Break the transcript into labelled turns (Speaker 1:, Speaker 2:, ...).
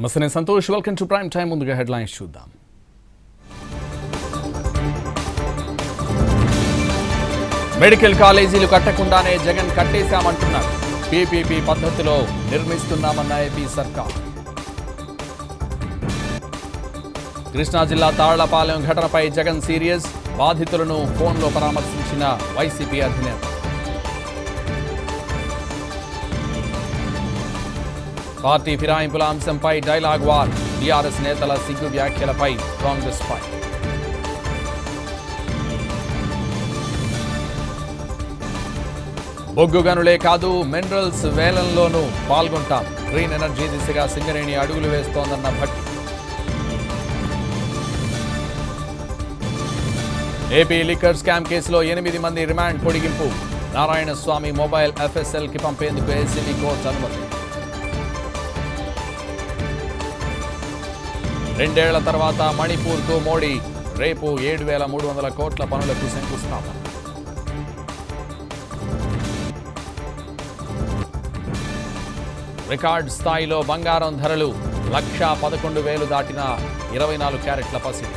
Speaker 1: నమస్తే, నేను Santosh. Welcome to prime time. ముందుగా హెడ్లైన్స్ చూద్దాం. మెడికల్ కాలేజీలు కట్టకుండానే జగన్ కట్టేశామంటున్నారు. పీపీపీ పద్ధతిలో నిర్మిస్తున్నామన్న ఏపీ సర్కార్. కృష్ణా జిల్లా తాళ్లపాలెం ఘటనపై జగన్ సీరియస్. బాధితులను ఫోన్లో పరామర్శించిన వైసీపీ అధినేత. పార్టీ ఫిరాయింపుల అంశంపై డైలాగ్ వార్. టీఆర్ఎస్ నేతల సిగ్గు వ్యాఖ్యలపై కాంగ్రెస్ పై. బొగ్గు గనులే కాదు, మినరల్స్ వేలంలోనూ పాల్గొంటాం. గ్రీన్ ఎనర్జీ దిశగా సింగరేణి అడుగులు వేస్తోందన్న భట్టి. ఏపీ లిక్కర్ స్కామ్ కేసులో 8 మంది రిమాండ్ పొడిగింపు. నారాయణస్వామి మొబైల్ ఎఫ్ఎస్ఎల్కి పంపేందుకు ఏసీబీ కోర్టు అనుమతి. 2 ఏళ్ల తర్వాత మణిపూర్కు మోడీ. రేపు 7,300 కోట్ల పనులకు శంకుస్థాపన. రికార్డ్ స్థాయిలో బంగారం ధరలు. 1,11,000 దాటిన 24 క్యారెట్ల పసిడి.